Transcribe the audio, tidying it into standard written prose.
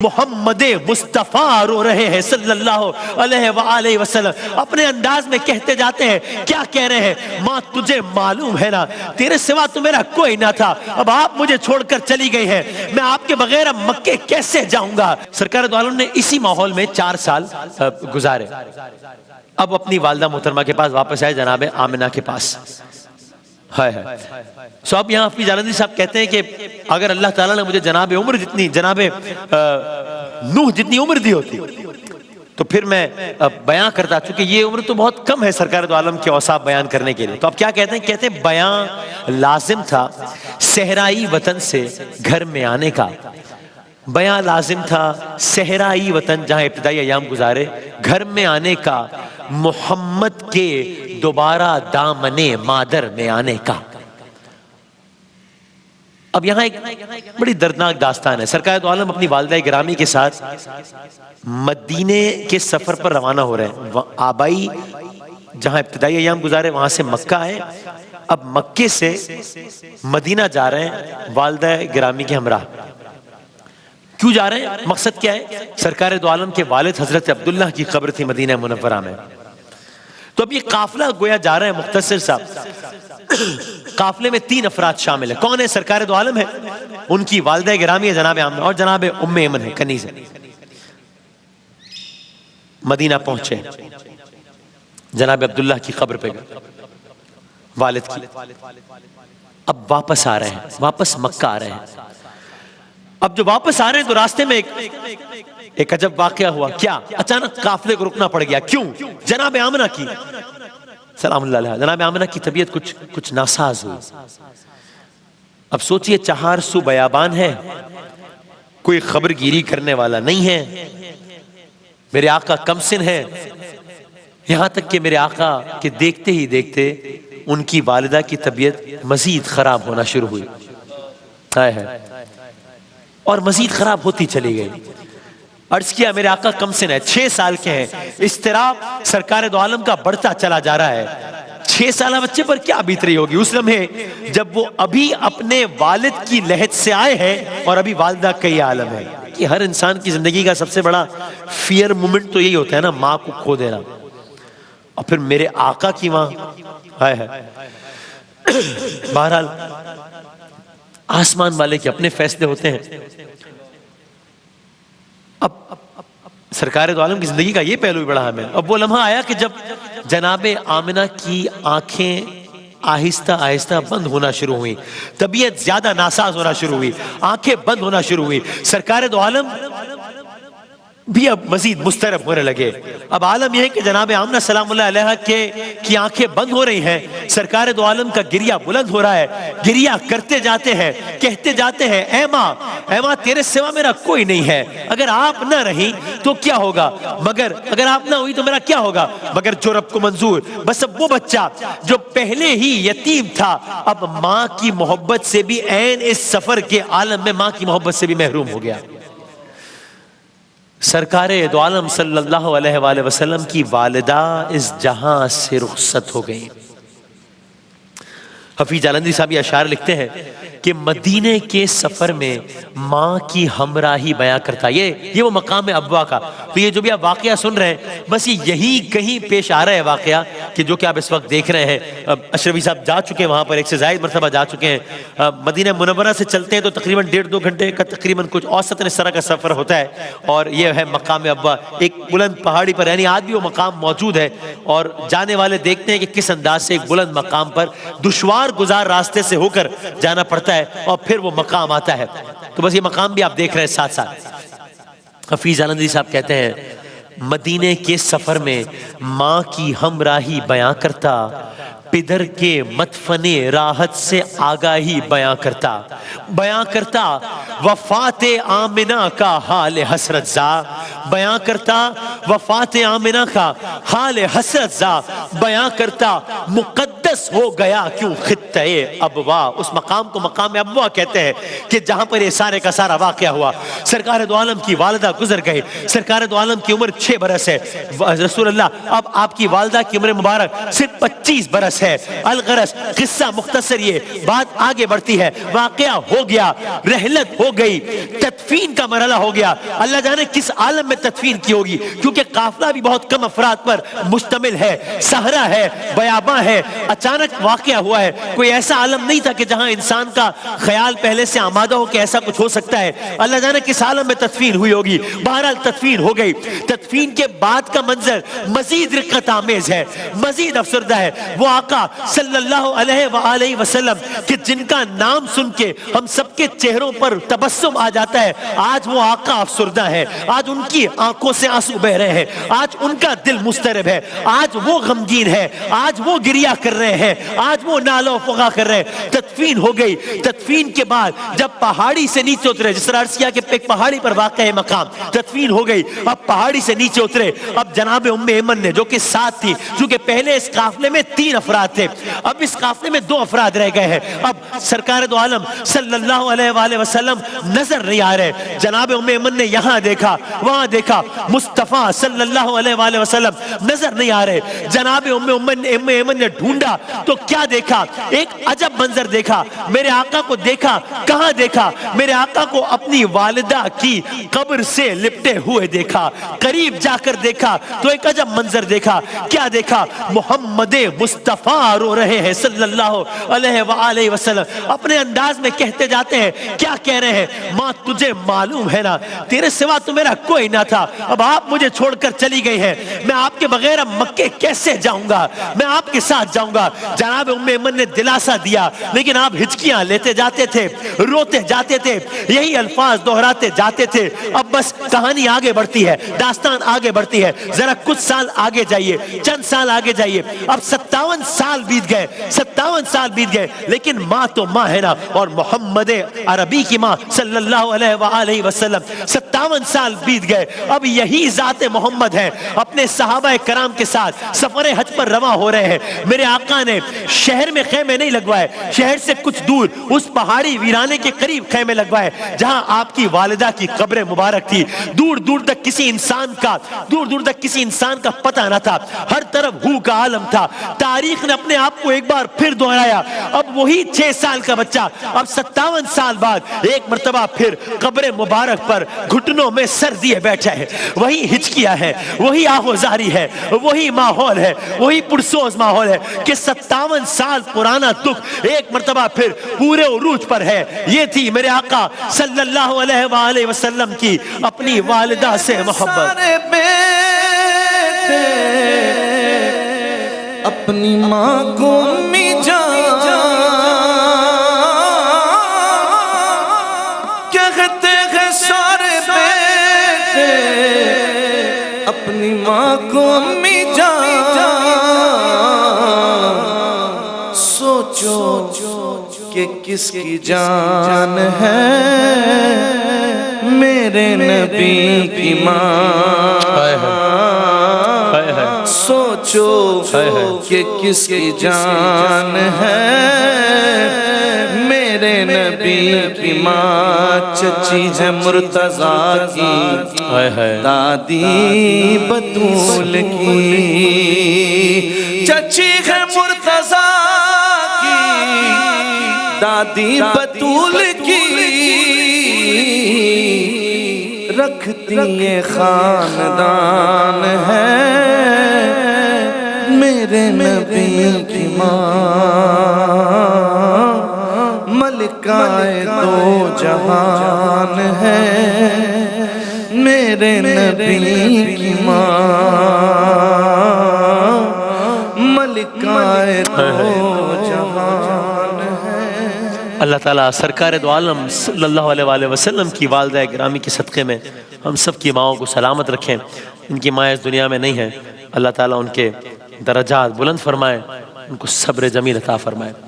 محمد مصطفیٰ رو رہے ہیں صلی اللہ علیہ وآلہ وسلم، اپنے انداز میں کہتے جاتے ہیں. کیا کہہ رہے ہیں؟ ماں تجھے معلوم ہے نا تیرے سوا تو میرا کوئی نہ تھا، اب آپ مجھے چھوڑ کر چلی گئی ہیں، میں آپ کے بغیر اب مکے کیسے جاؤں گا. سرکار دو عالم نے اسی ماحول میں 4 سال گزارے. اب اپنی والدہ محترمہ کے پاس واپس آئے، جناب آمنہ کے پاس. اب یہاں حفیظ جالندی صاحب کہتے ہیں کہ اگر اللہ تعالیٰ نے مجھے جناب نوح جتنی عمر دی ہوتی تو پھر میں بیان کرتا، چونکہ یہ عمر تو بہت کم ہے سرکار دو عالم کے اوصاف بیان کرنے کے لیے. تو اب کیا کہتے ہیں بیان لازم تھا صحرائی وطن سے گھر میں آنے کا. بیان لازم تھا صحرائی وطن جہاں ابتدائی ایام گزارے گھر میں آنے کا، محمد کے دوبارہ دامن مادر میں آنے کا. اب یہاں ایک بڑی دردناک داستان ہے. سرکار دو عالم اپنی والدہ گرامی کے ساتھ مدینے کے سفر پر روانہ ہو رہے ہیں. آبائی جہاں ابتدائی ایام گزارے وہاں سے مکہ آئے، اب مکے سے مدینہ جا رہے ہیں والدہ گرامی کے ہمراہ. کیوں جا رہے ہیں؟ مقصد کیا ہے؟ سرکار دو عالم کے والد حضرت عبداللہ کی قبر تھی مدینہ منورہ میں. تو اب یہ قافلہ گویا جا رہے ہیں. مختصر صاحب قافلے میں 3 افراد شامل ہیں. کون ہے؟ سرکار دو عالم ہے، ان کی والدہ گرامی ہے جناب آمنہ، اور جناب ام ایمن ہے کنیز ہے. مدینہ پہنچے، جناب عبداللہ کی قبر پہ گئے والد کی. اب واپس آ رہے ہیں، واپس مکہ آ رہے ہیں. اب جو واپس آ رہے ہیں تو راستے میں ایک عجب واقعہ ہوا. کیا؟ اچانک قافلے کو رکنا پڑ گیا. کیوں؟ جناب آمنہ کی سلام اللہ علیہ، جناب آمنہ کی طبیعت کچھ ناساز ہوئی. اب سوچئے 400 بیابان ہے، کوئی خبر گیری کرنے والا نہیں ہے، میرے آقا کم سن ہے، یہاں تک کہ میرے آقا کے دیکھتے ہی دیکھتے ان کی والدہ کی طبیعت مزید خراب ہونا شروع ہوئی. اور مزید خراب ہوتی چلی گئی. عرض کیا میرے آقا کم سن ہے، 6 سال کے ہیں. اضطراب سرکار دو عالم کا بڑھتا چلا جا رہا ہے. 6 سالہ بچے پر کیا بیت رہی ہوگی اس لمحے جب وہ ابھی اپنے والد کی لحد سے آئے ہیں اور ابھی والدہ کئی عالم ہے. کہ ہر انسان کی زندگی کا سب سے بڑا فیئر مومنٹ تو یہی ہوتا ہے نا، ماں کو کھو دینا. اور پھر میرے آقا کی ماں. بہرحال آسمان والے کے اپنے فیصلے ہوتے ہیں. اب سرکار دو عالم کی زندگی کا یہ پہلو بھی بڑا اہم ہے. اب وہ لمحہ آیا کہ جب جناب آمنہ کی آنکھیں آہستہ آہستہ بند ہونا شروع ہوئی، طبیعت زیادہ ناساز ہونا شروع ہوئی، آنکھیں بند ہونا شروع ہوئی. سرکار دو عالم بھی اب مزید مضطرب ہونے لگے. اب عالم یہ ہے کہ جناب آمنہ سلام اللہ علیہ کی آنکھیں بند ہو رہی ہیں، سرکار دو عالم کا گریہ بلند ہو رہا ہے. گریہ کرتے جاتے ہیں، کہتے جاتے ہیں اے ماں تیرے سوا میرا کوئی نہیں ہے، اگر آپ نہ رہی تو کیا ہوگا، مگر اگر آپ نہ ہوئی تو میرا کیا ہوگا، مگر جو رب کو منظور. بس اب وہ بچہ جو پہلے ہی یتیم تھا اب ماں کی محبت سے بھی عین اس سفر کے عالم میں ماں کی محبت سے بھی محروم ہو گیا. سرکار دو عالم صلی اللہ علیہ وآلہ وسلم کی والدہ اس جہاں سے رخصت ہو گئی. حفیظ جالندی صاحب یہ اشعار لکھتے ہیں کہ مدینے کے سفر میں ماں کی ہمراہی بیان کرتا. یہ وہ مقام ہے ابوا کا. تو یہ جو بھی آپ واقعہ سن رہے ہیں بس یہی کہیں پیش آ رہا ہے واقعہ کہ جو کہ آپ اس وقت دیکھ رہے ہیں. اشرفی صاحب جا چکے ہیں وہاں پر، 1 سے زائد مرتبہ جا چکے ہیں. مدینہ منورہ سے چلتے ہیں تو تقریباً 1.5-2 گھنٹے کا تقریباً کچھ اوسطاً اس طرح کا سفر ہوتا ہے. اور یہ ہے مقام ابوا، ایک بلند پہاڑی پر، یعنی آج بھی وہ مقام موجود ہے. اور جانے والے دیکھتے ہیں کہ کس انداز سے ایک بلند مقام پر دشوار گزار راستے سے ہو کر جانا پڑتا ہے اور پھر وہ مقام آتا ہے. تو بس یہ مقام بھی آپ دیکھ رہے ہیں ساتھ ساتھ. حفیظ جالندی صاحب کہتے ہیں مدینے کے سفر میں ماں کی ہمراہی بیان کرتا، پدر کے مدفن راحت سے آگاہی بیان کرتا وفات آمنہ کا حال حسرت زا، بیان کرتا وفات آمنہ کا حال حسرت زا، بیان کرتا مقدس ہو گیا کیوں خطہ ابوا. اس مقام کو مقام ابوا کہتے ہیں کہ جہاں پر یہ سارے کا سارا واقعہ ہوا. سرکار دو عالم کی والدہ گزر گئے. سرکار دو عالم کی عمر 6 برس ہے. رسول اللہ اب آپ کی والدہ کی عمر مبارک صرف 25 برس الغرض ہے، الغرض قصہ مختصر، یہ بات آگے بڑھتی ہے، واقعہ ہو گیا، رحلت ہو گئی، تدفین کا مرحلہ ہو گیا۔ اللہ جانے کس عالم میں تدفین کی ہوگی، کیونکہ قافلہ بھی بہت کم افراد پر مشتمل ہے، صحرا ہے، بیاباں ہے، اچانک واقعہ ہوا ہے۔ کوئی ایسا عالم نہیں تھا کہ جہاں انسان کا خیال پہلے سے آمادہ ہو کہ ایسا کچھ ہو سکتا ہے۔ اللہ جانے کس عالم میں تدفین ہوئی ہوگی۔ بہرحال تدفین ہو گئی۔ تدفین کے بعد کا منظر مزید رقت آمیز ہے، مزید افسردہ ہے۔ وہ آقا صلی اللہ علیہ وآلہ وسلم کہ جن کا نام سن کے ہم سب کے چہروں پر تبسم آ جاتا ہے، آج وہ آقا افسردہ ہے، آج ان کی آنکھوں سے آنسو بہ رہے ہیں، آج ان کا دل مضطرب ہے، آج وہ غمگین ہے، آج وہ گریہ کر رہے ہیں، آج وہ نالہ و فغاں کر رہے ہیں۔ تدفین ہو گئی۔ تدفین کے بعد جب پہاڑی سے نیچے اترے، جس طرح عرض کیا کہ ایک پہاڑی پر واقع ہے مقام، تدفین ہو گئی، اب پہاڑی سے نیچے اترے، اب جناب ام ایمن نے جو کہ ساتھ تھی، چونکہ پہلے اس قافلے میں 3 افراد تھے، اب اس قافلے میں 2 افراد رہ گئے ہیں۔ اب سرکار دو عالم صلی اللہ علیہ وآلہ وسلم نظر نہیں آ رہے۔ جناب ام ایمن نے یہاں دیکھا، وہاں دیکھا، مصطفیٰ صلی اللہ علیہ وآلہ وسلم نظر نہیں آ رہے۔ جناب ام ایمن نے ڈھونڈا تو کیا دیکھا؟ ایک عجب منظر دیکھا۔ میرے آقا کو دیکھا، کہاں دیکھا؟ میرے آقا کو اپنی والدہ کی قبر سے لپٹے ہوئے دیکھا۔ قریب جا کر دیکھا تو ایک عجب منظر دیکھا۔ کیا دیکھا؟ محمد مصطفیٰ رو رہے ہیں صلی اللہ علیہ وآلہ وسلم، اپنے انداز میں کہتے جاتے ہیں۔ کیا کہہ رہے ہیں؟ ماں تجھے معلوم ہے نا، تیرے سوا تو میرا کوئی نہ تھا، اب آپ مجھے چھوڑ کر چلی گئی ہیں، میں آپ کے بغیر مکے کیسے جاؤں گا؟ میں آپ کے ساتھ جاؤں گا۔ جناب ام ایمن نے دلاسا دیا، لیکن آپ ہچکیاں لیتے جاتے تھے، روتے جاتے تھے، یہی الفاظ دہراتے جاتے تھے۔ اب بس کہانی آگے بڑھتی ہے، داستان آگے بڑھتی ہے۔ ذرا کچھ سال آگے جائیے، چند سال آگے جائیے۔ اب 57 سال بیت گئے، 57 سال بیت گئے، لیکن ماں تو ماں ہے نا، اور محمد عربی کی ماں صلی اللہ علیہ وآلہ وسلم 57 سال بیت گئے۔ اب یہی ذات محمد ہے، اپنے صحابہ کرام کے ساتھ سفر حج پر رواں ہو رہے ہیں۔ میرے آقا نے شہر میں خیمے نہیں لگوائے، شہر سے کچھ دور اس پہاڑی ویرانے کے قریب خیمے لگوائے جہاں آپ کی والدہ کی قبر مبارک تھی۔ دور دور تک کسی انسان کا پتہ نہ تھا، ہر طرف ہو کا عالم تھا۔ تاریخ نے اپنے آپ کو ایک بار پھر دہرایا۔ اب وہی 6 سال کا بچہ اب 57 سال بعد ایک مرتبہ پھر قبر مبارک پر گھٹنوں میں سر دیے بیٹھا ہے۔ وہی ہچکیاں ہے، وہی آہوزاری ہے، وہی ماحول ہے، وہی پرسوز ماحول ہے کہ 57 سال پرانا دکھ ایک مرتبہ پھر پورے عروج پر ہے۔ یہ تھی میرے آقا صلی اللہ علیہ وآلہ وسلم کی اپنی والدہ سے محبت۔ اپنی ماں کو امی جان کہتے ہیں سارے بیٹے، اپنی ماں کو امی جان سوچو کہ کس کی جان ہے، میرے نبی کی ماں۔ سوچو کہ کس کی جان ہے، میرے نبی کی ماں۔ چچی ہے مرتضیٰ کی، دادی بطول کی، چچی ہے مرتضیٰ کی، دادی بطول کی، رکھتی خاندان ہے، میرے نبی کی ماں۔ ملکہ دو جہان ہے، میرے نبی کی ماں۔ ملکہ دو جہان ہے۔ اللہ تعالیٰ سرکار دو عالم صلی اللہ علیہ وآلہ وسلم کی والدہ گرامی کے صدقے میں ہم سب کی ماؤں کو سلامت رکھیں۔ ان کی ماں اس دنیا میں نہیں ہے، اللہ تعالیٰ ان کے درجات بلند فرمائے، ان کو صبر جمیل عطا فرمائے۔